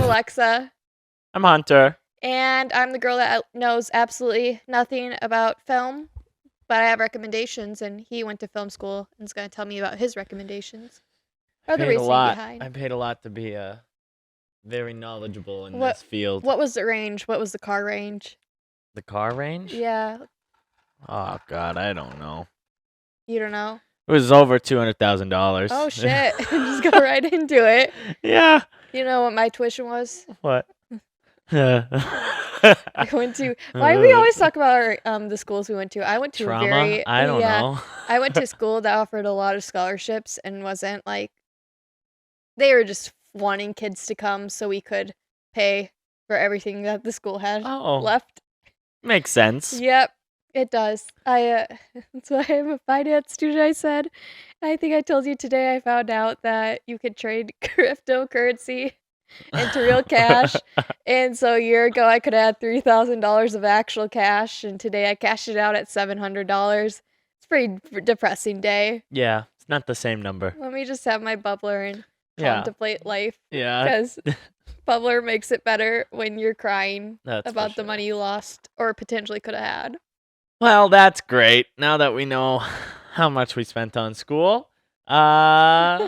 Alexa. I'm Hunter. And I'm the girl that knows absolutely nothing about film, but I have recommendations, and he went to film school and is going to tell me about his recommendations. Or the reasoning behind. I paid a lot to be very knowledgeable in What- this field. What was the range? What was the car range? The car range? Yeah, Oh God, I don't know. you don't know? It was over $200,000. Oh, shit. Just go right into it. Yeah. You know what my tuition was? What? I went to. Why do we always talk about our, the schools we went to? I went to Trauma? a very. I don't know. I went to a school that offered a lot of scholarships and wasn't like. They were just wanting kids to come so we could pay for everything that the school had left. Makes sense. Yep, it does. That's why I'm a finance student. I said. I think I told you today. I found out that you could trade cryptocurrency into real cash. And so a year ago, I could have had $3,000 of actual cash, and today I cashed it out at $700. It's a pretty depressing day. Yeah, it's not the same number. Let me just have my bubbler and contemplate life. Yeah. Because bubbler makes it better when you're crying about the money you lost or potentially could have had. Well, that's great. Now that we know how much we spent on school, we're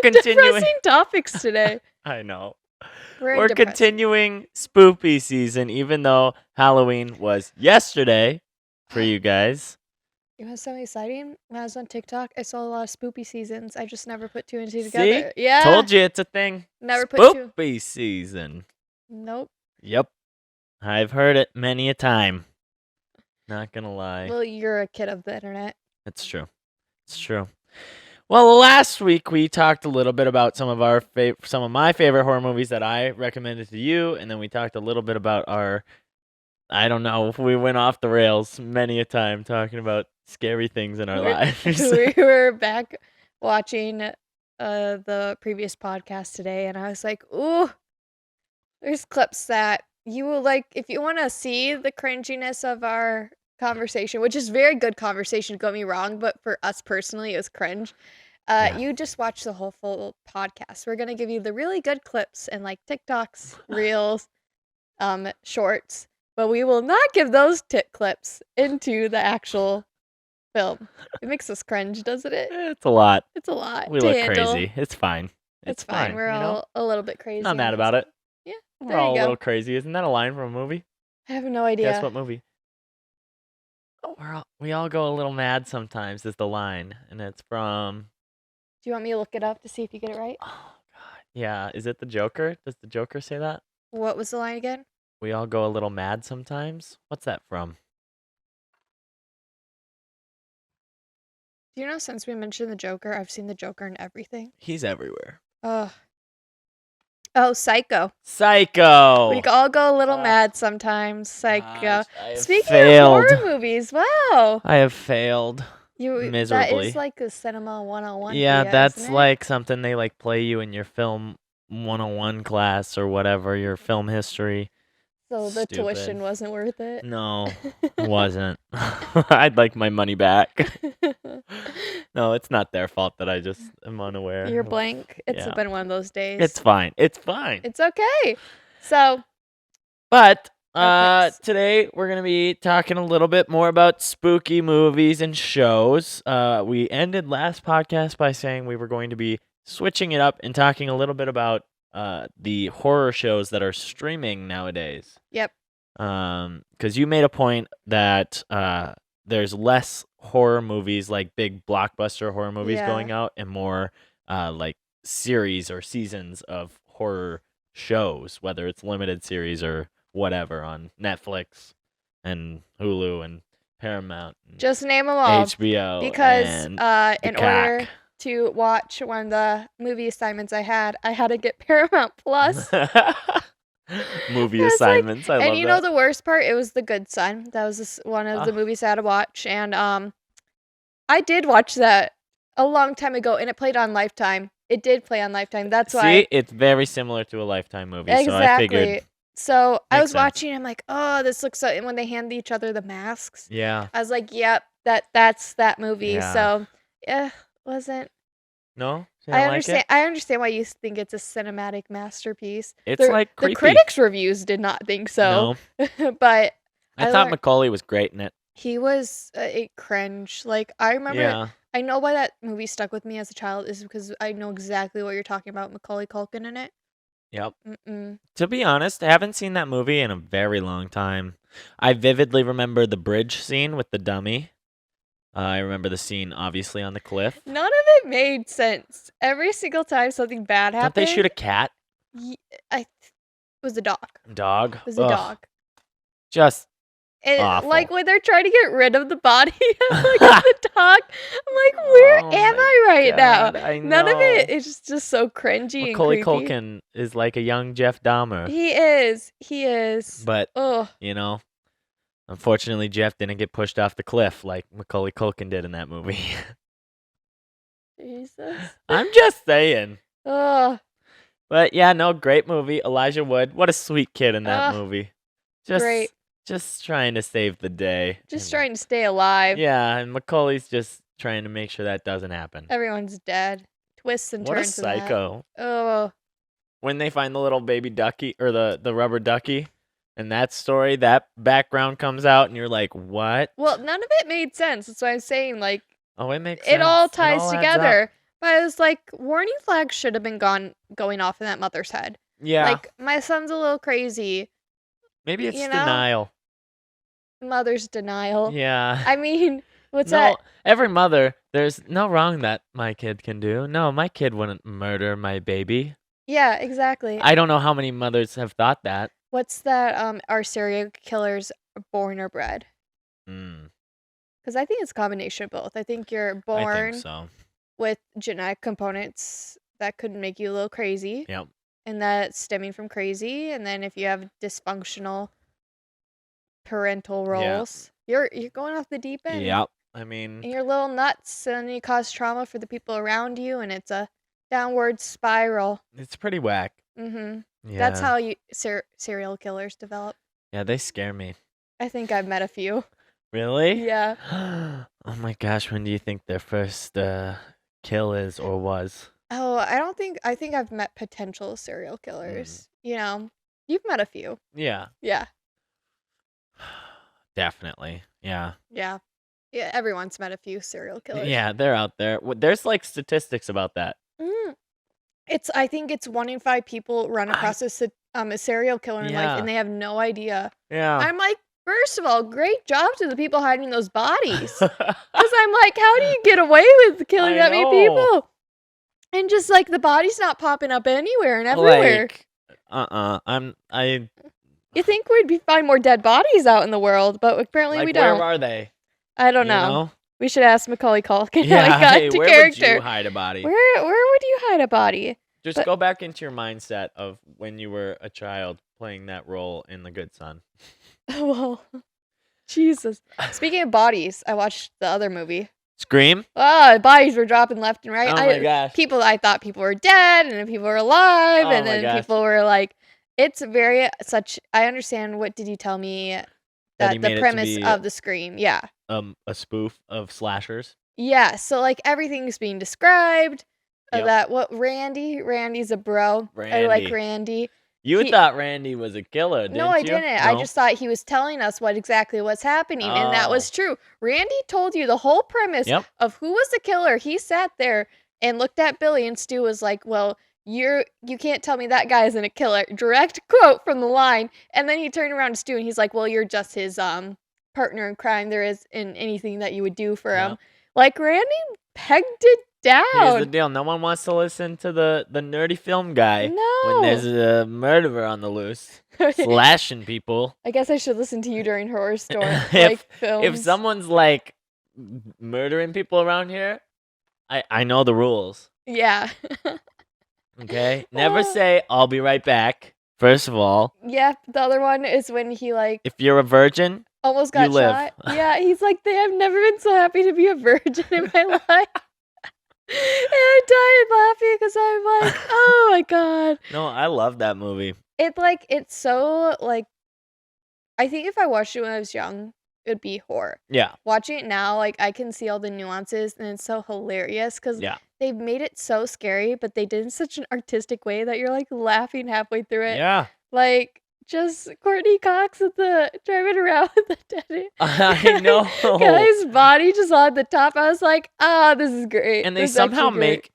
continuing. Depressing topics today. I know. We're continuing spoopy season, even though Halloween was yesterday for you guys. You know something exciting? When I was on TikTok, I saw a lot of spoopy seasons. I just never put two and two together. Yeah. Told you it's a thing. Never put two. Spoopy season. Nope. Yep. I've heard it many a time. Not gonna lie. Well, you're a kid of the internet. It's true. It's true. Well, last week we talked a little bit about some of my favorite horror movies that I recommended to you, and then we talked a little bit about I don't know, we went off the rails many a time talking about scary things in our lives. We were back watching the previous podcast today, and I was like, ooh, there's clips that you will like. If you want to see the cringiness of our conversation, which is very good conversation, don't get me wrong, but for us personally, it was cringe. You just watch the whole full podcast. We're gonna give you the really good clips and like TikToks, reels, shorts, but we will not give those clips into the actual film. It makes us cringe, doesn't it? It's a lot. It's a lot. We look crazy. It's fine. It's fine. We're all a little bit crazy. Not mad about it. Yeah, we're all a little crazy. Isn't that a line from a movie? I have no idea. Guess what movie? We all go a little mad sometimes is the line, and it's from. Do you want me to look it up to see if you get it right? Oh God, yeah. Is it the Joker? Does the Joker say that? What was the line again? We all go a little mad sometimes. What's that from? Do you know, since we mentioned the Joker, I've seen the Joker in everything. He's everywhere. Oh, Psycho. Psycho. We all go a little mad sometimes. Psycho. Speaking of horror movies, wow. I have failed miserably. That is like a cinema 101. Yeah, for you, that's like something they like play you in your film 101 class or whatever, your film history. So the tuition wasn't worth it? No, it wasn't. I'd like my money back. No, it's not their fault that I just am unaware. You're blank. It's been one of those days. It's fine. It's fine. It's okay. So. But today we're going to be talking a little bit more about spooky movies and shows. We ended last podcast by saying we were going to be switching it up and talking a little bit about the horror shows that are streaming nowadays. Yep. Because you made a point that there's less horror movies, like big blockbuster horror movies going out, and more like series or seasons of horror shows, whether it's limited series or whatever on Netflix and Hulu and Paramount. And just name them all. HBO. Because in order to watch one of the movie assignments I had to get Paramount Plus. Movie assignments. I love that. And you know the worst part? It was The Good Son. That was one of the movies I had to watch. And I did watch that a long time ago, and it played on Lifetime. It did play on Lifetime. That's why. See, it's very similar to a Lifetime movie. Exactly. So I figured. So I was watching, I'm like, oh, this looks so. And when they hand each other the masks, I was like, yep, that's that movie. Yeah. So, wasn't. No? You don't like it? I understand why you think it's a cinematic masterpiece. It's like The creepy. critics' reviews did not think so. No. But I thought Macaulay was great in it. he was a cringe. Like, I remember, Yeah. I know why that movie stuck with me as a child is because I know exactly what you're talking about, Macaulay Culkin in it. Yep. Mm-mm. To be honest, I haven't seen that movie in a very long time. I vividly remember the bridge scene with the dummy. I remember the scene, obviously, on the cliff. None of it made sense. Every single time something bad happened. Don't they shoot a cat? It was a dog. Dog? It was a dog. Just And awful. like when they're trying to get rid of the body of like, the dog, I'm like, where am I right now? I know. None of it is just so cringy Macaulay and creepy. Culkin is like a young Jeff Dahmer. He is. But, ugh. Unfortunately, Jeff didn't get pushed off the cliff like Macaulay Culkin did in that movie. Jesus. I'm just saying. Ugh. But yeah, no, great movie. Elijah Wood, what a sweet kid in that movie. Great. Just trying to save the day. Just trying to stay alive. Yeah, and Macaulay's just trying to make sure that doesn't happen. Everyone's dead. Twists and turns. What a psycho. Oh. When they find the little baby ducky, or the rubber ducky, and that story, that background comes out, and you're like, what? Well, none of it made sense. That's why I'm saying, like, oh, it makes sense. It all ties together. Up. But I was like, warning flags should have been going off in that mother's head. Yeah. Like, my son's a little crazy. Maybe it's denial. Mother's denial. Yeah. I mean, what's that? Every mother, there's no wrong that my kid can do. No, my kid wouldn't murder my baby. Yeah, exactly. I don't know how many mothers have thought that. What's that? Are serial killers born or bred? Because I think it's a combination of both. I think you're born with genetic components that could make you a little crazy. Yep. And that's stemming from crazy. And then if you have dysfunctional parental roles, you're going off the deep end. Yep. I mean, and you're a little nuts, and you cause trauma for the people around you, and it's a downward spiral. It's pretty whack. Mm-hmm. Yeah. That's how serial killers develop. Yeah, they scare me. I think I've met a few. Really? Yeah. Oh my gosh, when do you think their first kill is or was? Oh, I think I've met potential serial killers. You know, you've met a few. Yeah. Yeah. Definitely. Yeah. Yeah. Yeah, everyone's met a few serial killers. Yeah, they're out there. There's like statistics about that. I think it's 1 in 5 people run across a serial killer in life, and they have no idea. Yeah. I'm like, first of all, great job to the people hiding those bodies. Because I'm like, how do you get away with killing that many people? And just like the body's not popping up anywhere and everywhere. Like, You think we'd find more dead bodies out in the world, but apparently we don't. Where are they? I don't know. We should ask Macaulay Culkin how he got to where character. Would you hide a body? Where would you hide a body? Just go back into your mindset of when you were a child playing that role in The Good Son. Well, Jesus. Speaking of bodies, I watched the other movie. Scream? Bodies were dropping left and right. Oh my gosh. I thought people were dead, and then people were alive, and then people were like, it's very such. I understand. What did you tell me? That the premise of the Scream, yeah. A spoof of slashers. Yeah, so like everything's being described. Randy's a bro. I like Randy. You thought Randy was a killer, didn't you? No, I didn't. No? I just thought he was telling us exactly what's happening, and that was true. Randy told you the whole premise of who was the killer. He sat there and looked at Billy, and Stu was like, well, you can't tell me that guy isn't a killer. Direct quote from the line. And then he turned around to Stu, and he's like, well, you're just his partner in crime. There is in anything that you would do for him. Like, Randy pegged it down. Here's the deal. No one wants to listen to the nerdy film guy. No. When there's a murderer on the loose. Slashing people. I guess I should listen to you during Horror Story. If someone's like murdering people around here, I know the rules. Yeah. Okay? Never say, I'll be right back. First of all. Yeah, the other one is when he if you're a virgin, almost got shot. Yeah, he's like, I've never been so happy to be a virgin in my life. And I died laughing because I'm like, oh my God. No, I love that movie. It's so, I think if I watched it when I was young, it would be horror. Yeah. Watching it now, like, I can see all the nuances, and it's so hilarious because Yeah. they've made it so scary, but they did it in such an artistic way that you're, like, laughing halfway through it. Yeah. Like, just Courtney Cox with the driving around with the dead I know. guy's body just on the top. I was like, "Ah, this is great." And they This is somehow actually great. make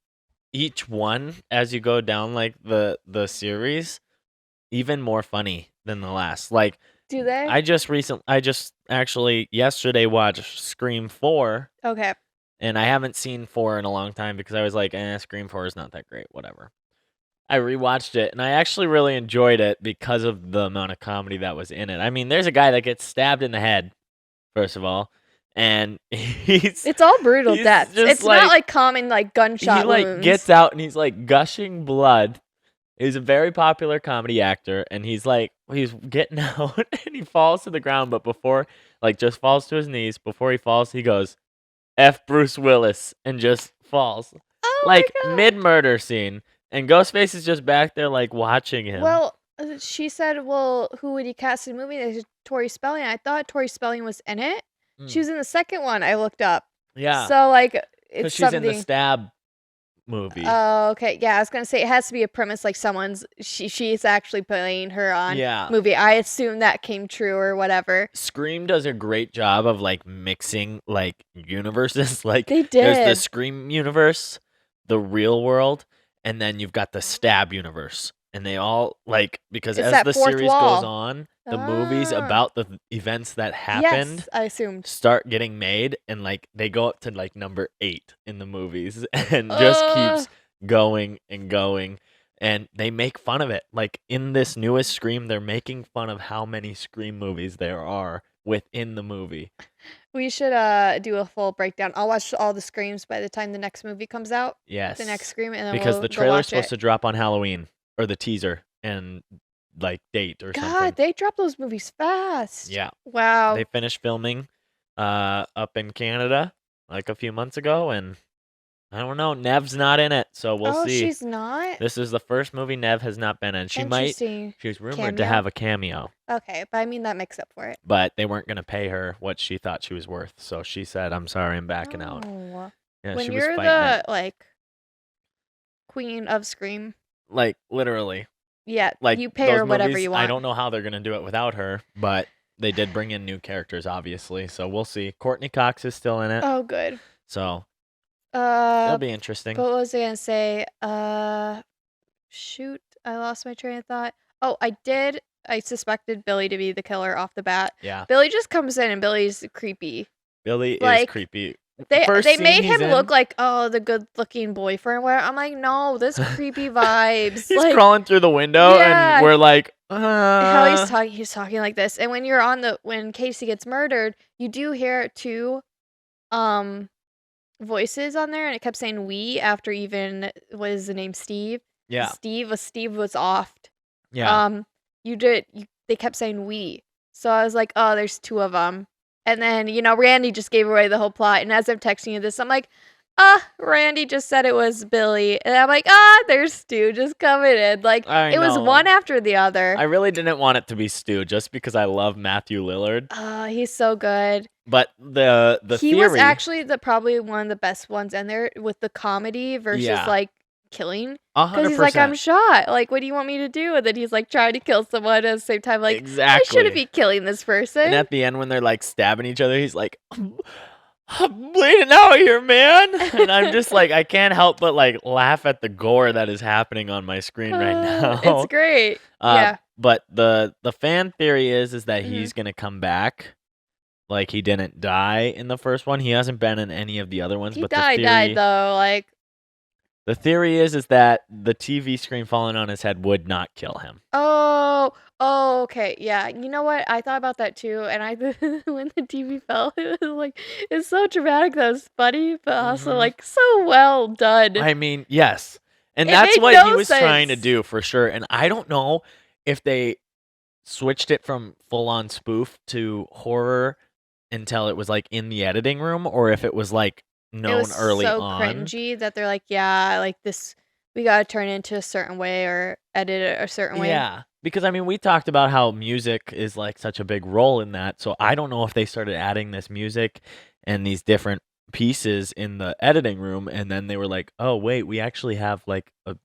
each one, as you go down like the series, even more funny than the last. Like, Do they? I just actually yesterday watched Scream 4, Okay. and I haven't seen 4 in a long time because I was like, Scream 4 is not that great, whatever. I rewatched it, and I actually really enjoyed it because of the amount of comedy that was in it. I mean, there's a guy that gets stabbed in the head, first of all, and It's all brutal he's deaths. just It's not like common like gunshot he like wounds. gets out and he's like gushing blood. He's a very popular comedy actor, and he's getting out and he falls to the ground, but before, like, just falls to his knees. Before he falls, he goes, F Bruce Willis, and just falls. Oh Like, my God. mid-murder scene, and Ghostface is just back there, like, watching him. Well, she said, "Well, who would you cast in the movie?" They said Tori Spelling. I thought Tori Spelling was in it. She was in the second one. I looked up. Yeah. So like, Because it's she's something. in the Stab movie. Oh, okay. Yeah, I was gonna say it has to be a premise like she's actually playing her on Yeah. movie. I assume that came true or whatever. Scream does a great job of, like, mixing, like, universes. Like, They there's the did. Scream universe, the real world, and then you've got the Stab universe. And they all, like, because It's as that the fourth series wall. goes on, the movies about the events that happened Yes, I assumed. start getting made, and, like, they go up to, like, number 8 in the movies and just keeps going and going. And they make fun of it. Like, in this newest Scream, they're making fun of how many Scream movies there are within the movie. We should do a full breakdown. I'll watch all the Screams by the time the next movie comes out. Yes. The next Scream, and then because we'll the go trailer's watch supposed it. to drop on Halloween, or the teaser, and, like, date or something. God, they drop those movies fast. Yeah. Wow. They finished filming up in Canada, like, a few months ago, and I don't know. Nev's not in it, so we'll see. She's not? This is the first movie Nev has not been in. She was rumored to have a cameo, Okay, but I mean that makes up for it. but they weren't going to pay her what she thought she was worth. So she said, I'm sorry, I'm backing out. Oh. Yeah, When she was you're fighting the, it. like, queen of Scream, Like, literally. yeah, Like, you pay those her whatever movies, you want. I don't know how they're going to do it without her, but they did bring in new characters, obviously. So we'll see. Courtney Cox is still in it. Oh, good. So it'll But be interesting. what was I gonna say? Shoot, I lost my train of thought. Oh, I suspected Billy to be the killer off the bat. Yeah. Billy just comes in and Billy's creepy. Billy is Like, creepy. They First they scene made he's him in, look like, oh, the good-looking boyfriend. Where I'm like, no, this creepy vibes. he's like crawling through the window, Yeah. and we're like, how he's talking like this. And when you're when Casey gets murdered, you do hear two voices on there, and it kept saying we after even what is the name, Steve? Yeah. Steve was off. Yeah. They kept saying we. So I was like, oh, there's two of them. And then, Randy just gave away the whole plot. And as I'm texting you this, I'm like, Randy just said it was Billy. And I'm like, there's Stu just coming in. Like, it was one after the other. I really didn't want it to be Stu just because I love Matthew Lillard. He's so good. But the he theory... was actually probably one of the best ones in there with the comedy versus, like, killing. 100%. Because he's like, I'm shot. Like, what do you want me to do? And then he's like trying to kill someone at the same time. Like, Exactly. I shouldn't be killing this person. And at the end, when they're like stabbing each other, he's like, I'm bleeding out here, man. And I'm just like, I can't help but like laugh at the gore that is happening on my screen right now. It's great. Yeah. But the fan theory is that he's gonna come back. Like, he didn't die in the first one. He hasn't been in any of the other ones. He but died though. Like, the theory is that the TV screen falling on his head would not kill him. Oh, okay, yeah. You know what? I thought about that too, and when the TV fell, it was like, it's so dramatic that it's funny, but also like so well done. I mean, yes, and It that's made what no he was trying to sense. do for sure. And I don't know if they switched it from full-on spoof to horror until it was like in the editing room, or if it was like known It was early so on. cringy that they're like, yeah, like this. we gotta turn it into a certain way or edit it a certain way. Yeah, because I mean, we talked about how music is like such a big role in that. So I don't know if they started adding this music and these different pieces in the editing room, and then they were like, "Oh wait, we actually have like a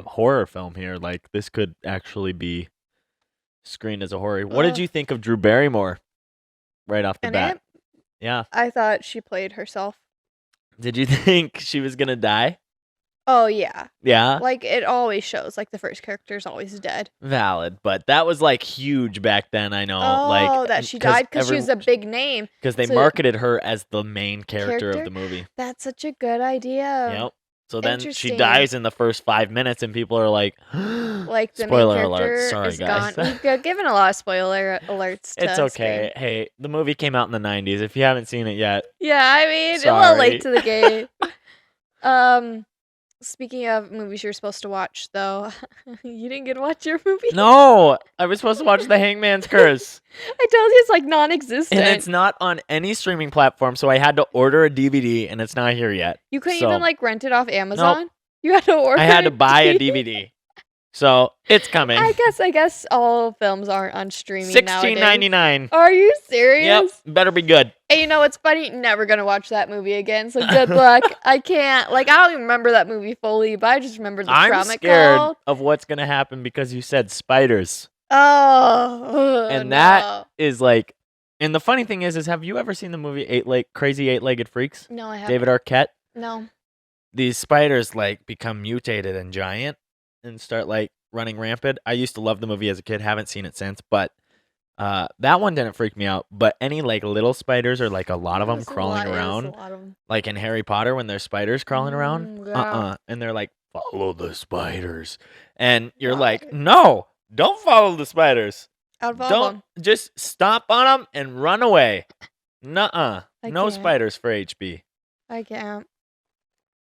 horror film here. Like this could actually be screened as a horror." What did you think of Drew Barrymore right off the In bat? it, Yeah. I thought she played herself. Did you think she was gonna die? Oh yeah. Yeah. Like it always shows like the first character is always dead. Valid, but that was like huge back then. I know, Oh, that she died because she was a big name. because they So- marketed her as the main character of the movie. That's such a good idea. Yep. So then she Interesting. dies in the first 5 minutes, and people are like, Like the spoiler main alert. character Sorry, is guys. gone. We've given a lot of spoiler alerts. It's To okay. Scream. Hey, the movie came out in the 90s. If you haven't seen it yet, Yeah, I mean, a little Sorry. late to the game. Speaking of movies you're supposed to watch, though, you didn't get to watch your movie. no, I was supposed to watch The Hangman's Curse, I told you it's like non-existent. and it's not on any streaming platform, so I had to order a DVD, and it's not here yet. You couldn't so- even like rent it off Amazon. You had to order. I had to it. buy a DVD, so it's coming. I guess all films aren't on streaming nowadays. $16.99. Are you serious? Yep, better be good. And you know what's funny? Never gonna watch that movie again. So good luck. I can't. Like I don't even remember that movie fully, but I just remember the I'm trauma scared called. of what's gonna happen because you said spiders, Oh, and no. that is like. And the funny thing is have you ever seen the movie Crazy Eight-Legged Freaks? No, I haven't. David Arquette. No. These spiders like become mutated and giant and start like running rampant. I used to love the movie as a kid. Haven't seen it since, but that one didn't freak me out. But any like little spiders or like a lot of them There's a crawling lot- there's around, a lot of 'em. like in Harry Potter when there's spiders crawling around, Yeah. and they're like follow the spiders, and you're Why? like, no, don't follow the spiders. Out of all of Don't 'em. just stomp on them and run away. Nuh-uh. I No can't. spiders for HB. I can't.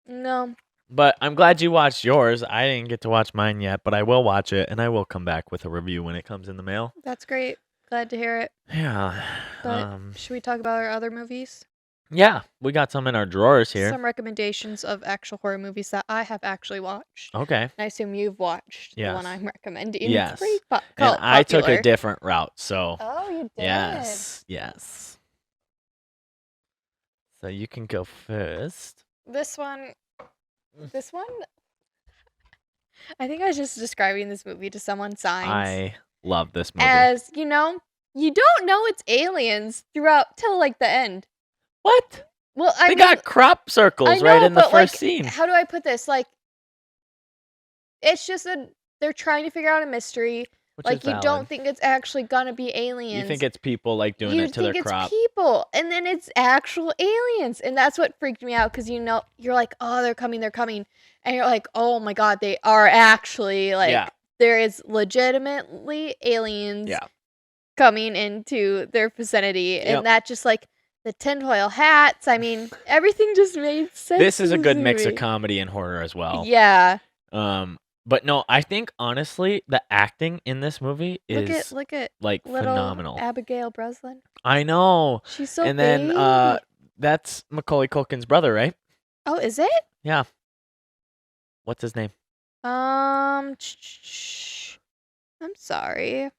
No. But I'm glad you watched yours. I didn't get to watch mine yet, but I will watch it, and I will come back with a review when it comes in the mail. That's great. Glad to hear it. Yeah. But should we talk about our other movies? Yeah, we got some in our drawers here. Some recommendations of actual horror movies that I have actually watched. Okay. And I assume you've watched the one Yes. I'm recommending. Yes. It's pretty And I took a popular. different route, so Oh, you did. yes. So you can go first. This one. I think I was just describing this movie to someone. Signs. I love this movie. As you know, you don't know it's aliens throughout till like the end. What? Well, They got crop circles I know, right in the but, first like, scene. How do I put this? Like, it's just they're trying to figure out a mystery. Which Like is you valid. don't think it's actually gonna be aliens. You think it's people like doing You it to think their it's crop. people, and then it's actual aliens, and that's what freaked me out because you're like, oh, they're coming, and you're like, oh my god, they are actually like, Yeah. there is legitimately aliens Yeah. coming into their vicinity, and Yep. that just like the tinfoil hats. I mean, everything just made sense. This is a in good mix of movie. comedy and horror as well. Yeah, But no, I think honestly the acting in this movie is look at like little phenomenal. Abigail Breslin. I know. She's so And then baby. that's Macaulay Culkin's brother, right? Oh, is it? Yeah. What's his name? I'm sorry.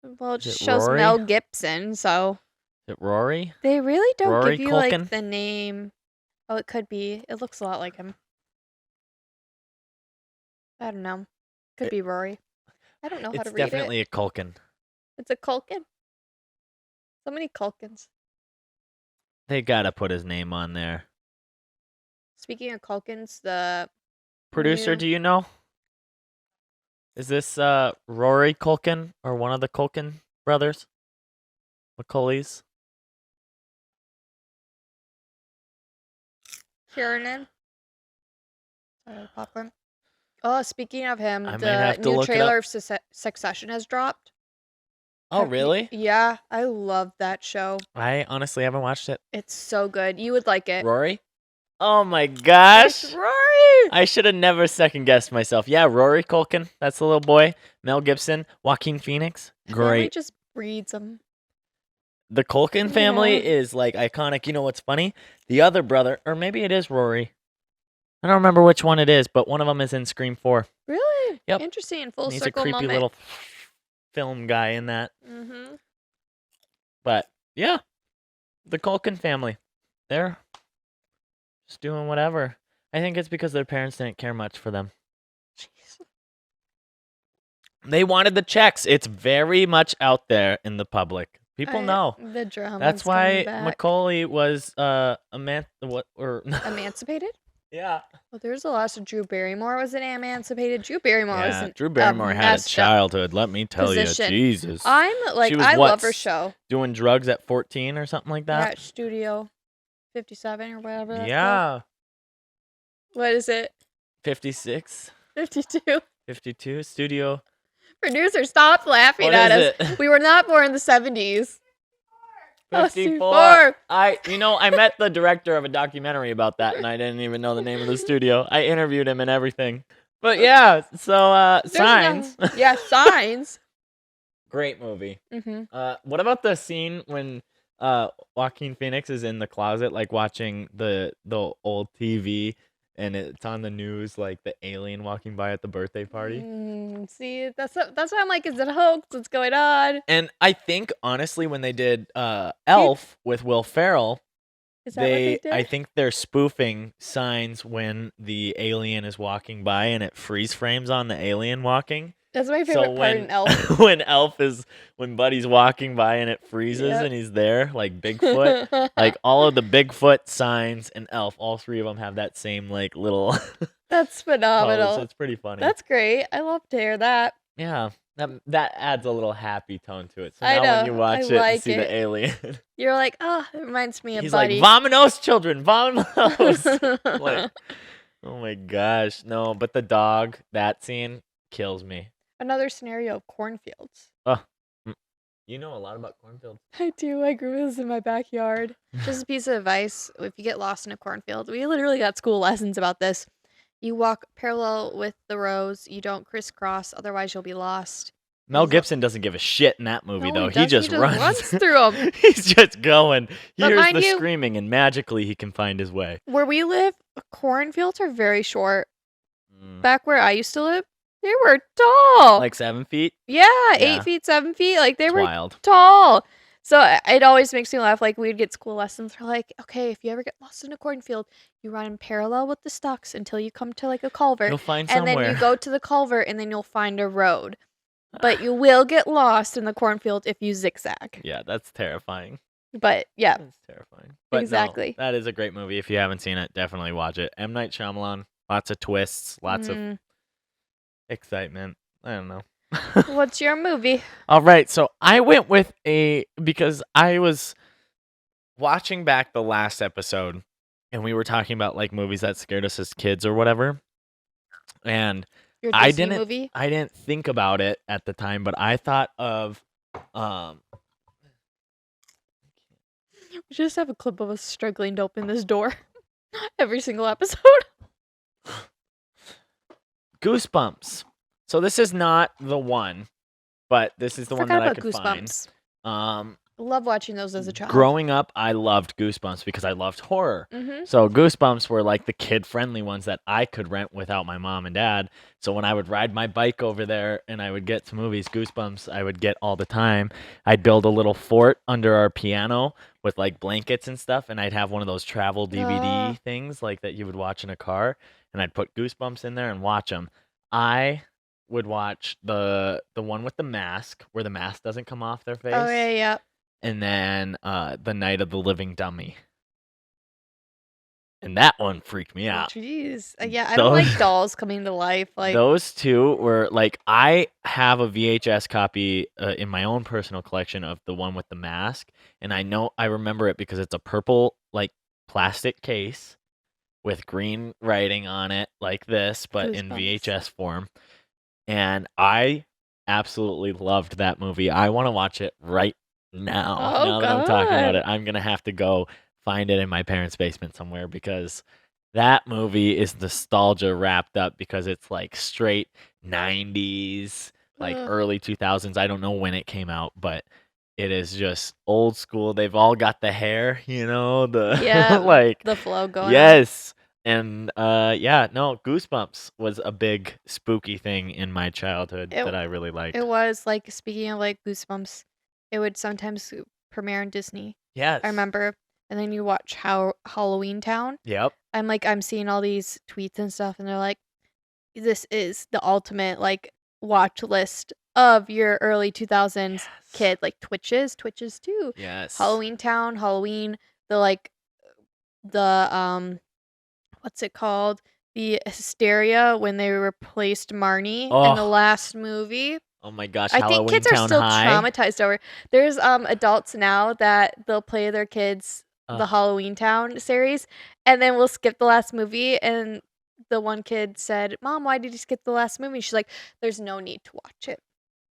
Well, it Is just it shows Rory? Mel Gibson, so Is it Rory? they really don't Rory give you Culkin? like the name. Oh, it could be. It looks a lot like him. I don't know. Could be Rory. I don't know how It's to read definitely it. a Culkin. It's a Culkin. So many Culkins. They gotta put his name on there. Speaking of Culkins, the Producer, new- do you know? Is this Rory Culkin or one of the Culkin brothers? Macaulay's? Kiernan. Popcorn. Oh, speaking of him, I might the have to new look it trailer up. of Succession has dropped. Oh, really? Yeah, I love that show. I honestly haven't watched it. It's so good. You would like it. Rory? Oh my gosh. It's Rory. I should have never second guessed myself. Yeah, Rory Culkin. That's the little boy. Mel Gibson. Joaquin Phoenix. Family Great. just breeds them. The Culkin family Yeah. is like iconic. You know what's funny? The other brother, or maybe it is Rory. I don't remember which one it is, but one of them is in Scream 4. Really? Yep. Interesting. Full And he's a circle creepy moment. little film guy in that. Mm-hmm. But yeah, the Culkin family, they're just doing whatever. I think it's because their parents didn't care much for them. Jeez. They wanted the checks. It's very much out there in the public. People know. The drama. That's why Macaulay was emancipated. Yeah. Well, there's a lot of Drew Barrymore was an emancipated. Drew Barrymore was an Drew Barrymore had a childhood. Let me tell position. you, Jesus. I'm like, I love her show. Doing drugs at 14 or something like that. At Studio 57 or whatever. That's yeah. called. What is it? 56. 52. 52. Studio. Producer, stop laughing at us. We were not born in the 70s. 54. I met the director of a documentary about that, and I didn't even know the name of the studio. I interviewed him and everything. But yeah, so Signs. Yeah, Signs. Great movie. Mm-hmm. What about the scene when Joaquin Phoenix is in the closet, like watching the old TV, and it's on the news, like the alien walking by at the birthday party? See, that's why I'm like, is it a hoax? What's going on? And I think honestly, when they did Elf with Will Ferrell, is that what they did? I think they're spoofing Signs when the alien is walking by and it freeze frames on the alien walking. That's my favorite part in Elf. when Buddy's walking by and it freezes and he's there, like Bigfoot. Like all of the Bigfoot, Signs, and Elf, all three of them have that same like little That's phenomenal. So it's pretty funny. That's great. I love to hear that. Yeah. That adds a little happy tone to it. So now when you watch it and see the alien, you're like, oh, it reminds me of he's Buddy. like, "Vamonos, children, vamonos!" Like, oh my gosh, no! But the dog, that scene kills me. Another scenario of cornfields. Oh, you know a lot about cornfields. I do. I grew this in my backyard. Just a piece of advice: if you get lost in a cornfield, we literally got school lessons about this. You walk parallel with the rows. You don't crisscross, otherwise you'll be lost. Mel Gibson doesn't give a shit in that movie, though. He just runs through them. He's just going. He hears the screaming, and magically he can find his way. Where we live, cornfields are very short. Back where I used to live, they were tall. Like 7 feet? Yeah, 8 feet, 7 feet. Like they were wild. Tall. So it always makes me laugh. Like we'd get school lessons. We're like, okay, if you ever get lost in a cornfield, you run in parallel with the stalks until you come to like a culvert. You'll find somewhere. And then you go to the culvert, and then you'll find a road. But you will get lost in the cornfield if you zigzag. Yeah, that's terrifying. But yeah, that's terrifying. But exactly. No, that is a great movie. If you haven't seen it, definitely watch it. M. Night Shyamalan, lots of twists, lots of excitement. I don't know. What's your movie? All right, so I went with because I was watching back the last episode, and we were talking about like movies that scared us as kids or whatever. And I didn't think about it at the time, but I thought of we just have a clip of us struggling to open this door every single episode. Goosebumps. So this is not the one, but this is the one that I could find. Love watching those as a child. Growing up, I loved Goosebumps because I loved horror. Mm-hmm. So Goosebumps were like the kid-friendly ones that I could rent without my mom and dad. So when I would ride my bike over there and I would get to movies, Goosebumps I would get all the time. I'd build a little fort under our piano with like blankets and stuff, and I'd have one of those travel DVD things like that you would watch in a car, and I'd put Goosebumps in there and watch them. I would watch the one with the mask where the mask doesn't come off their face. Oh yeah. And then The Night of the Living Dummy. And that one freaked me out. Jeez. Yeah, I don't like dolls coming to life. Like those two were like, I have a VHS copy in my own personal collection of the one with the mask, and I remember it because it's a purple like plastic case with green writing on it like this, but in VHS form. And I absolutely loved that movie. I want to watch it right now that I'm talking about it. I'm gonna have to go find it in my parents' basement somewhere, because that movie is nostalgia wrapped up, because it's like straight 90s, like early 2000s. I don't know when it came out, but it is just old school. They've all got the hair, the like the flow going. Yes. And Goosebumps was a big spooky thing in my childhood It that I really it liked. was like speaking of like Goosebumps, it would sometimes premiere on Disney. Yes. I remember, and then you watch Halloween Town. Yep. I'm seeing all these tweets and stuff, and they're like, "This is the ultimate like watch list of your early 2000s Yes. kid." Like Twitches too. Yes. Halloween Town, Halloween, the like the what's it called? The hysteria when they replaced Marnie in the Oh, last movie. oh my gosh, I think Halloween kids are Town still High. traumatized over. There's adults now that they'll play their kids the Ugh. Halloween Town series, and then we'll skip the last movie. And the one kid said, "Mom, why did you skip the last movie?" She's like, "There's no need to watch it.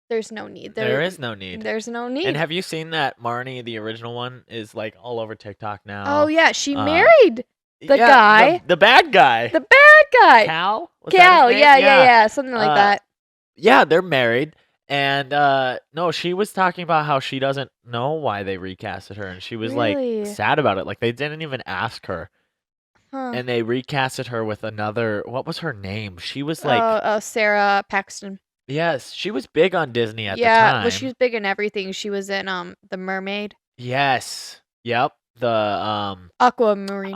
There's no need. There is no need. There's no And need." have you seen that Marnie, the original one, is like all over TikTok now? Oh yeah, she Uh, married the yeah, guy, the bad guy, the bad guy, Cal. Was that Cal. his name? Yeah, something like that. Yeah, they're married. And no, she was talking about how she doesn't know why they recasted her, and she was Really? like sad about it. Like they didn't even ask her, Huh. and they recasted her with another. What was her name? She was like, Oh, Sarah Paxton. yes, she was big on Disney at the Yeah, time. well, she was big in everything. She was in The Mermaid, Yes, yep, the Aquamarine.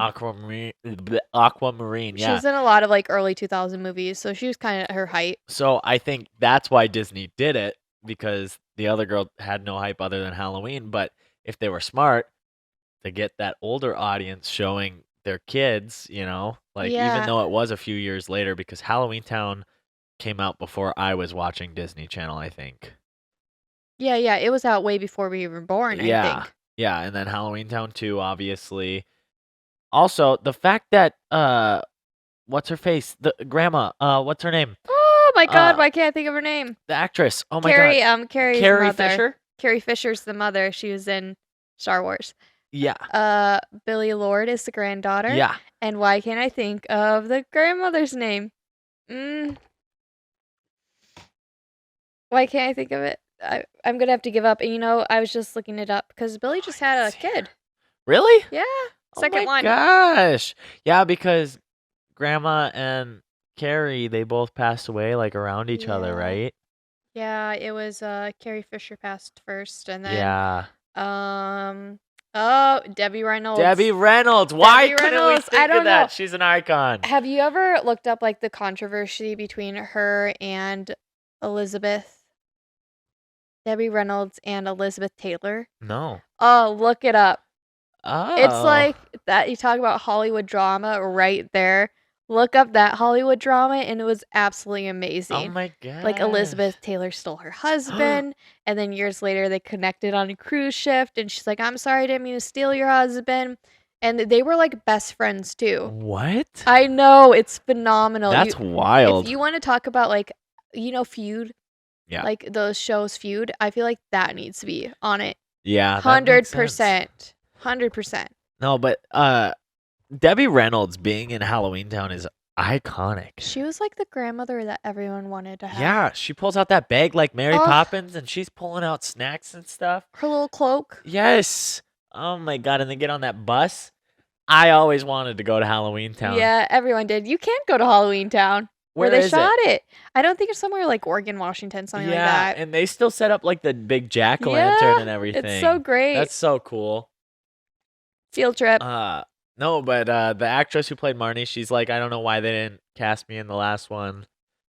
Aquamarine. She Yeah. was in a lot of like early 2000 movies, so she was kind of at her height. So I think that's why Disney did it, because the other girl had no hype other than Halloween. But if they were smart to get that older audience showing their kids, like even Yeah. though it was a few years later, because Halloween Town came out before I was watching Disney Channel, I think. Yeah, it was out way before we were born, I think. Yeah, and then Halloween Town 2, obviously. Also, the fact that what's her face? The grandma, what's her name? Oh my god, why can't I think of her name? The actress. Oh my god. Carrie's Carrie mother. Fisher? Carrie Fisher's the mother. She was in Star Wars. Yeah. Billy Lord is the granddaughter. Yeah. And why can't I think of the grandmother's name? Why can't I think of it? I'm gonna have to give up. And I was just looking it up because Billy just had a kid. Really? Yeah. Oh Second my one. gosh. Yeah, because Grandma and Carrie, they both passed away like around each other, Yeah. right? Yeah, it was Carrie Fisher passed first, and then Yeah. Debbie Reynolds. Debbie Reynolds. Why Debbie couldn't we Reynolds, I think don't of that? know. She's an icon. Have you ever looked up like the controversy between her and Elizabeth? Debbie Reynolds and Elizabeth Taylor? No. Oh, look it up. Oh. It's like that. You talk about Hollywood drama right there. Look up that Hollywood drama, and it was absolutely amazing. Oh my god. Like Elizabeth Taylor stole her husband, and then years later they connected on a cruise ship, and she's like, "I'm sorry, I didn't mean to steal your husband." And they were like best friends too. What? I know, it's phenomenal. That's wild. If you want to talk about like, Feud, Yeah. like those shows Feud, I feel like that needs to be on it. Yeah. 100%. 100%. No, but Debbie Reynolds being in Halloween Town is iconic. She was like the grandmother that everyone wanted to have. Yeah, she pulls out that bag like Mary Poppins, and she's pulling out snacks and stuff. Her little cloak. Yes. Oh my god, and they get on that bus. I always wanted to go to Halloween Town. Yeah, everyone did. You can't go to Halloween Town where they is shot it. I don't think it's somewhere like Oregon, Washington, something like that. And they still set up like the big jack-o'-lantern and everything. It's so great. That's so cool. Field trip. No, but the actress who played Marnie, she's like, I don't know why they didn't cast me in the last one,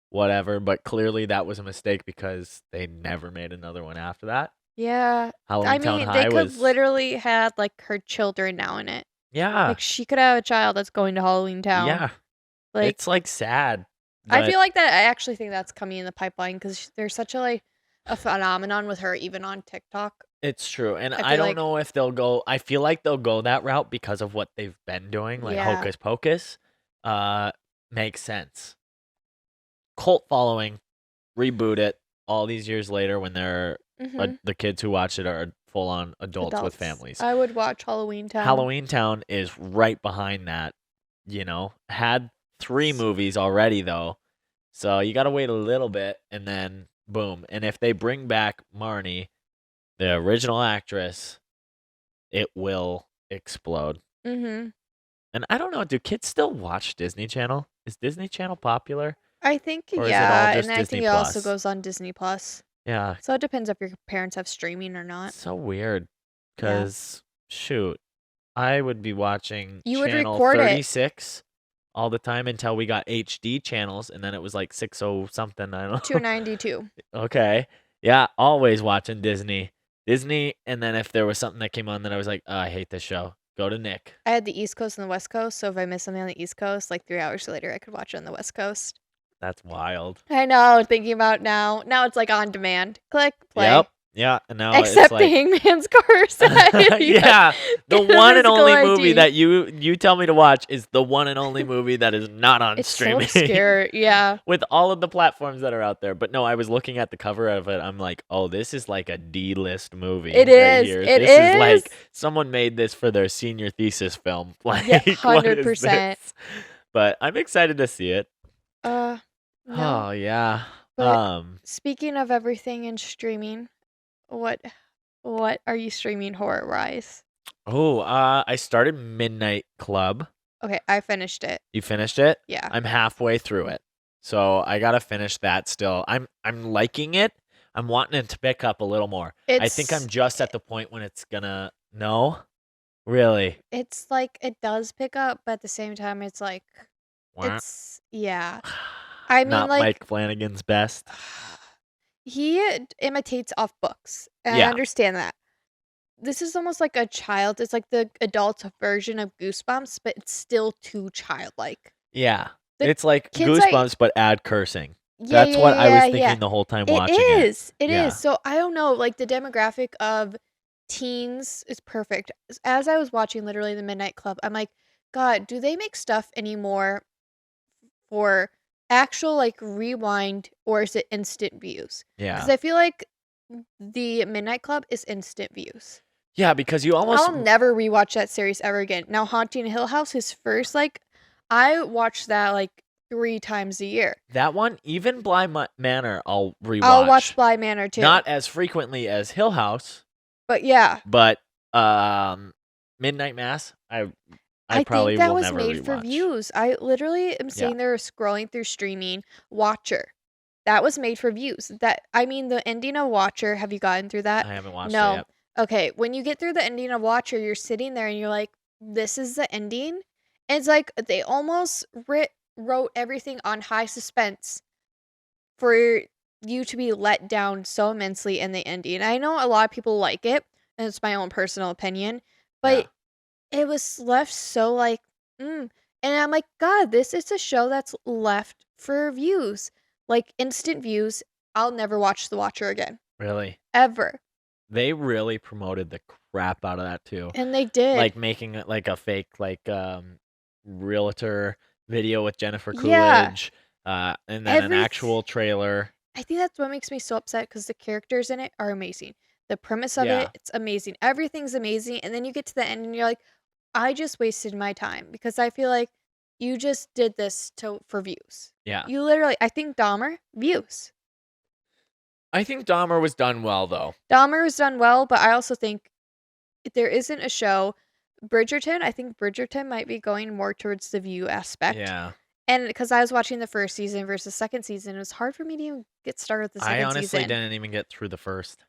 whatever. But clearly that was a mistake because they never made another one after that. Yeah. Halloween Town High they could literally had like her children now in it. Yeah. Like she could have a child that's going to Halloween Town. Yeah. Like it's like sad. I feel like that. I actually think that's coming in the pipeline because there's such a phenomenon with her even on TikTok. It's true. And I don't know if they'll go. I feel like they'll go that route because of what they've been doing, like Hocus Pocus. Makes sense. Cult following, reboot it all these years later when they're the kids who watch it are full on adults with families. I would watch Halloween Town. Halloween Town is right behind that. Had 3 movies already though, so you got to wait a little bit and then boom. And if they bring back Marnie, the original actress, it will explode. And I don't know, do kids still watch Disney Channel? Is Disney Channel popular, I think, or is it all yeah, and just I Disney think it also Plus? goes on Disney Plus. Yeah, So it depends if your parents have streaming or not. so weird. Yeah. Cause shoot, I would be watching You would channel record it. 36 all the time until we got HD channels, and then it was like 60 something. I don't know. 292. Okay. Yeah, always watching Disney. Disney, and then if there was something that came on that I was like, oh, I hate this show, go to Nick. I had the East Coast and the West Coast, so if I missed something on the East Coast, like 3 hours later, I could watch it on the West Coast. That's wild. I know, thinking about now. Now it's like on demand. Click, play. Yep. Yeah, and now it's Except the like Hangman's Corset. yeah, the one and Physical only movie ID. that you tell me to watch is the one and only movie that is not on It's so streaming. obscure. Yeah. With all of the platforms that are out there. But no, I was looking at the cover of it. I'm like, oh, this is like a D-list movie It right is. here. It This is like is. someone made this for their senior thesis film. Like, Yeah, what is 100%. this? But I'm excited to see it. No. Oh yeah. But speaking of everything in streaming, what are you streaming horror-wise? Oh, I started Midnight Club. Okay, I finished it. You finished it? Yeah. I'm halfway through it. So I gotta finish that still. I'm liking it. I'm wanting it to pick up a little more. I think I'm just at the point when it's gonna no? Really? It's like it does pick up, but at the same time it's like Wah. it's yeah. I mean, Not like Mike Flanagan's best. he imitates off books, and I Yeah. understand that. This is almost like a child. It's like the adult version of Goosebumps, but it's still too childlike. Yeah. The It's like kids Goosebumps, but add cursing. Yeah, That's what I was yeah, thinking yeah. the whole time It watching it. is. It Yeah. is. So I don't know, like the demographic of teens is perfect. As I was watching literally the Midnight Club, I'm like, God, do they make stuff anymore for actual like rewind, or is it instant views? Because Yeah. I feel like the Midnight Club is instant views. Yeah, because you almost I'll never rewatch that series ever again. Now, Haunting Hill House, his first, like, I watch that like 3 times a year. that one, even Bly Manor, I'll rewatch. I'll watch Bly Manor too. Not as frequently as Hill House, But yeah, but Midnight Mass, I probably think that will was never made for rewatch. views. I literally am sitting there scrolling through streaming Watcher. That was made for views. I mean, the ending of Watcher, have you gotten through that? I haven't watched it No. yet. Okay, when you get through the ending of Watcher, you're sitting there and you're like, this is the ending? And it's like they almost wrote everything on high suspense for you to be let down so immensely in the ending. I know a lot of people like it, and it's my own personal opinion, but it was left so like, and I'm like, God, this is a show that's left for views, like instant views. I'll never watch The Watcher again, Really? ever. They really promoted the crap out of that too. And they did. Like making it like a fake like realtor video with Jennifer Yeah. Coolidge, and then an actual trailer. I think that's what makes me so upset because the characters in it are amazing. The premise of Yeah. it, it's amazing. Everything's amazing. And then you get to the end and you're like, I just wasted my time because I feel like you just did this for views. Yeah. You literally, I think Dahmer, views. I think Dahmer was done well though. Dahmer was done well, but I also think there isn't a show. Bridgerton, I think Bridgerton might be going more towards the view aspect. Yeah. And because I was watching the first season versus second season, it was hard for me to even get started with the second I honestly season. didn't even get through the first.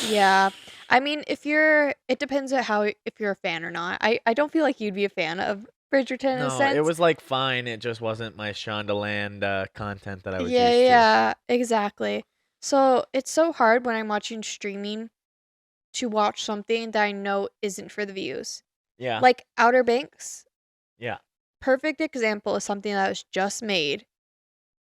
Yeah. I mean, it depends on if you're a fan or not. I don't feel like you'd be a fan of Bridgerton in a No, sense. it was like fine. It just wasn't my Shondaland content that I was used to. Yeah, exactly. So it's so hard when I'm watching streaming to watch something that I know isn't for the views. Yeah. Like Outer Banks. Yeah. Perfect example of something that was just made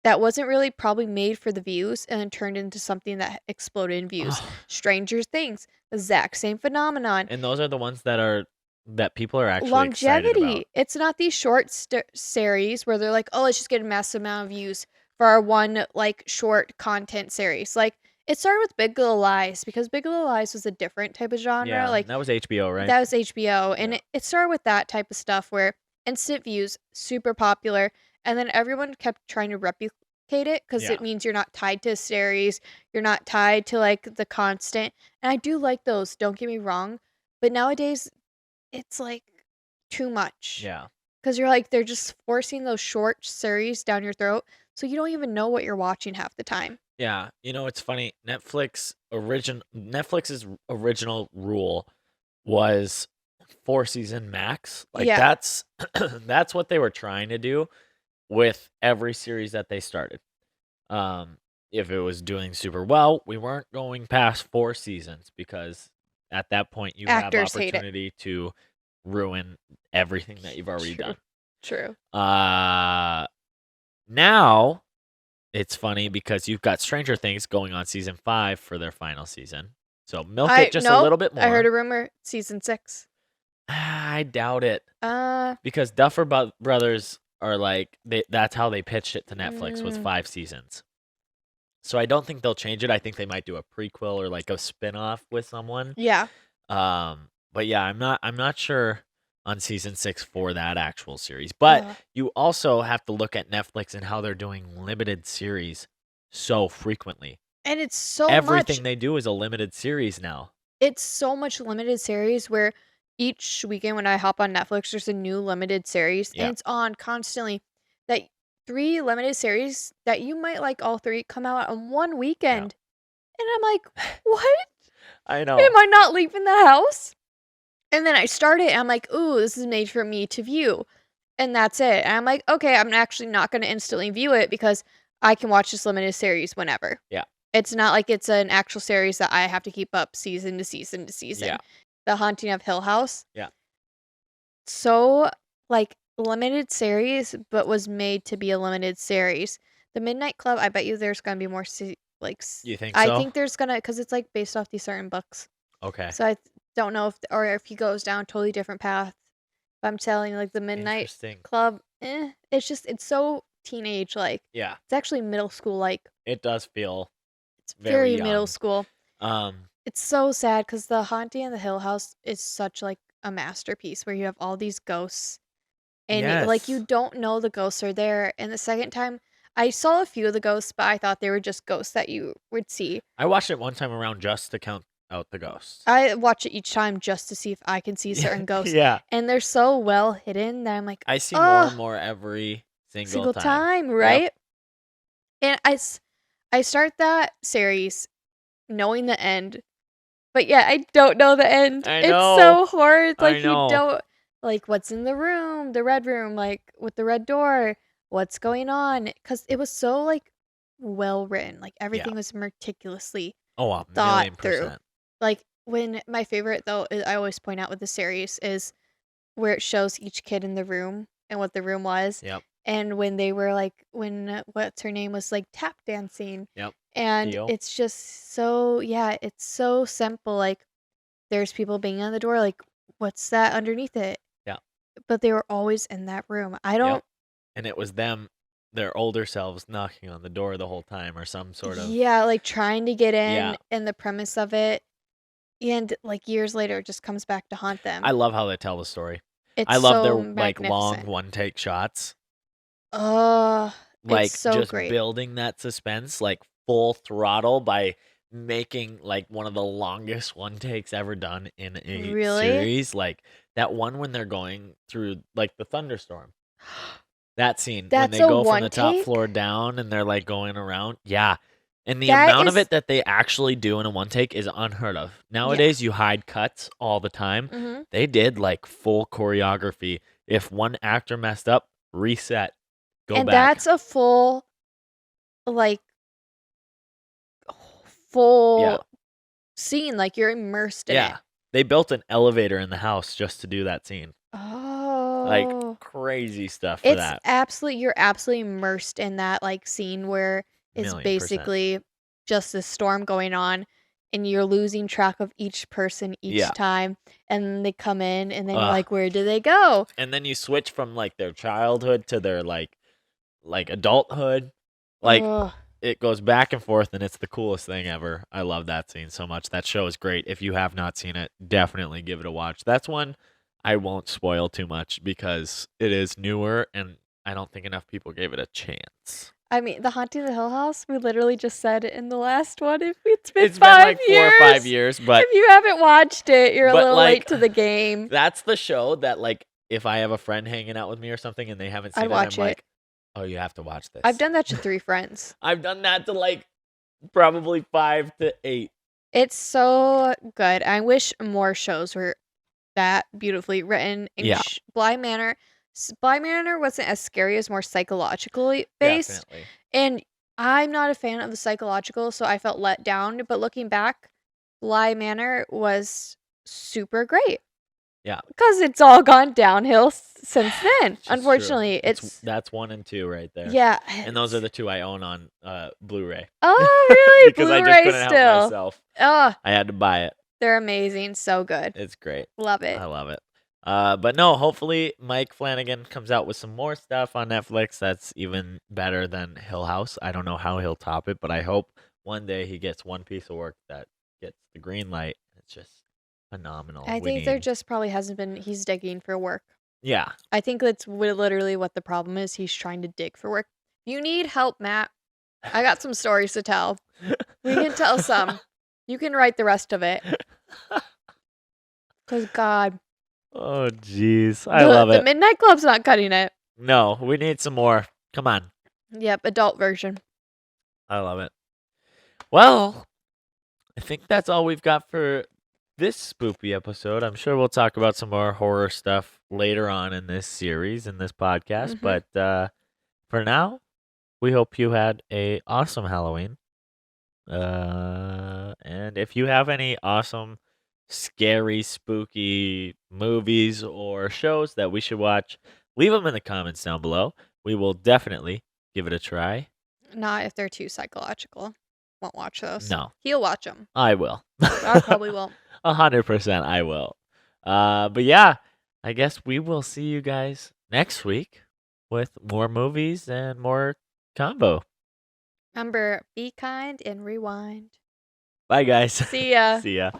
that wasn't really probably made for the views and then turned into something that exploded in views. Stranger Things, the exact same phenomenon. And those are the ones that people are actually excited about. Longevity. It's not these short series where they're like, oh, let's just get a massive amount of views for our one like short content series. Like it started with Big Little Lies because Big Little Lies was a different type of genre. Yeah, like that was HBO, right? That was HBO, and it started with that type of stuff where instant views, super popular, and then everyone kept trying to replicate it because it means you're not tied to a series, you're not tied to like the constant. And I do like those, don't get me wrong, but nowadays it's like too much. Yeah. because you're like, they're just forcing those short series down your throat, so you don't even know what you're watching half the time. Yeah, it's funny. Netflix's original rule was 4-season max. Like Yeah. that's that's what they were trying to do with every series that they started. If it was doing super well, we weren't going past 4 seasons because at that point you have Actors hate it. opportunity to ruin everything that you've already done. True. Now it's funny because you've got Stranger Things going on season 5 for their final season. So milk it just a little bit more. I heard a rumor, season 6. I doubt it. Because Duffer Brothers are like, that's how they pitched it to Netflix was 5 seasons. So I don't think they'll change it. I think they might do a prequel or like a spin-off with someone. Yeah. But yeah, I'm not sure on season 6 for that actual series. But you also have to look at Netflix and how they're doing limited series so frequently. And it's so everything they do is a limited series now. It's so much limited series where each weekend when I hop on Netflix, there's a new limited series, and it's on constantly. That 3 limited series that you might like all 3 come out on one weekend. And I'm like, what? I know. Am I not leaving the house? And then I start it, and I'm like, ooh, this is made for me to view. And that's it. And I'm like, okay, I'm actually not going to instantly view it because I can watch this limited series whenever. Yeah. It's not like it's an actual series that I have to keep up season to season to season. Yeah. The Haunting of Hill House. Yeah. So, like, limited series, but was made to be a limited series. The Midnight Club, I bet you there's going to be more, you think so? I think there's going to, because it's, like, based off these certain books. Okay. So I don't know if he goes down a totally different path. But I'm telling you, like, the Midnight Club, it's so teenage-like. Yeah. It's actually middle school-like. It does feel It's very young. middle school. It's so sad because the Haunting of the Hill House is such, like, a masterpiece where you have all these ghosts. And, like, you don't know the ghosts are there. And the second time, I saw a few of the ghosts, but I thought they were just ghosts that you would see. I watched it one time around just to count out the ghosts. I watch it each time just to see if I can see certain ghosts. Yeah. And they're so well hidden that I'm like, I see more and more every single time. Right? Yep. And I start that series knowing the end. But yeah, I don't know the end. I know. It's so hard. Like, I know. you don't, like, what's in the room, the red room, like, with the red door, what's going on? Because it was so, like, well written. Like, everything was meticulously thought through. Like, when my favorite, though, I always point out with the series is where it shows each kid in the room and what the room was. Yep. And when they were, like, what's her name was, like, tap dancing. Yep. And Deal. it's just so, it's so simple. Like, there's people banging on the door, like, what's that underneath it? Yeah. But they were always in that room. I don't. Yep. And it was them, their older selves, knocking on the door the whole time or some sort of. Yeah, like, trying to get in and the premise of it. And, like, years later, it just comes back to haunt them. I love how they tell the story. It's I love so their, like, long magnificent. one-take shots. Like, it's so just great. building that suspense, like, full throttle by making, like, one of the longest one-takes ever done in a series. Like, that one when they're going through, like, the thunderstorm. That scene. When they go from the top floor down and they're, like, going around. Yeah. And the amount of it that they actually do in a one take is unheard of. Nowadays, you hide cuts all the time. Mm-hmm. They did, like, full choreography. If one actor messed up, reset. Go back. And that's a full, like, scene. Like, you're immersed in it. They built an elevator in the house just to do that scene. Oh. Like, crazy stuff for that. You're absolutely immersed in that, like, scene where it's basically just a storm going on and you're losing track of each person each time. And they come in and then you're like, where do they go? And then you switch from, like, their childhood to their, like adulthood. Like, it goes back and forth and it's the coolest thing ever. I love that scene so much. That show is great. If you have not seen it, definitely give it a watch. That's one I won't spoil too much because it is newer and I don't think enough people gave it a chance. I mean, The Haunting of the Hill House, we literally just said it in the last one. It's been like 4 or 5 years, but if you haven't watched it, you're a little late to the game. That's the show that, like, if I have a friend hanging out with me or something and they haven't seen I'd it, I'm watch it. like, oh, you have to watch this. I've done that to 3 friends. I've done that to like probably 5 to 8. It's so good. I wish more shows were that beautifully written. Yeah. Bly Manor. Bly Manor wasn't as scary as more psychologically based. Definitely. And I'm not a fan of the psychological, so I felt let down. But looking back, Bly Manor was super great. Yeah. Because it's all gone downhill since then. Which is Unfortunately, true. That's 1 and 2 right there. Yeah. And those are the 2 I own on Blu-ray. Oh, really? Because I just Blu-ray couldn't still. help myself. Oh, I had to buy it. they're amazing. So good. It's great. Love it. I love it. But no, hopefully Mike Flanagan comes out with some more stuff on Netflix that's even better than Hill House. I don't know how he'll top it, but I hope one day he gets one piece of work that gets the green light. It's just phenomenal. I think there just probably hasn't been. He's digging for work. Yeah. I think that's literally what the problem is. He's trying to dig for work. You need help, Matt. I got some stories to tell. We can tell some. You can write the rest of it. Because God. Oh, jeez. I love it. The Midnight Club's not cutting it. No, we need some more. Come on. Yep, adult version. I love it. Well, I think that's all we've got for this spoopy episode. I'm sure we'll talk about some more horror stuff later on in this series, in this podcast. Mhm. But for now, we hope you had a awesome Halloween. And if you have any awesome, scary, spooky movies or shows that we should watch, leave them in the comments down below. We will definitely give it a try. Not if they're too psychological. Won't watch those. No. He'll watch them. I will. I probably won't. 100% I will. But yeah, I guess we will see you guys next week with more movies and more combo. Remember, be kind and rewind. Bye, guys. See ya. See ya.